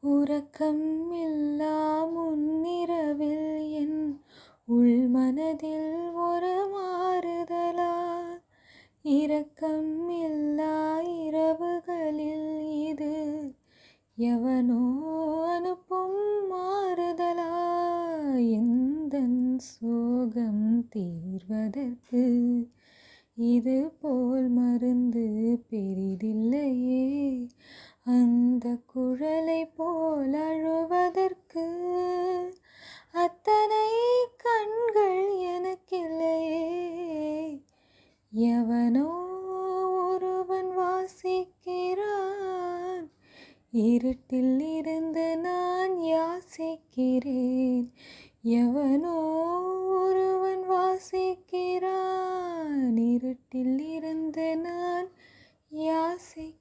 உறக்கம் இல்லா முன்னிரவில் என் உள்மனதில் ஒரு மாறுதலா, இரக்கம் இல்லா இரவுகளில் இது எவனோ அனுப்பும் மாறுதலா, எந்தன் சோகம் தீர்வதற்கு இது போல் மருந்து பெரிதில்லையே, அந்த குழலை போல் அழுவதற்கு அத்தனை கண்கள் எனக்கில்லையே, எவனோ ஒருவன் வாசிக்கிறான், இருட்டில் இருந்து நான் யாசிக்கிறேன், எவனோ ஒருவன் வாசிக்கிறான், இருட்டில் இருந்து நான் யாசிக்கிறேன்.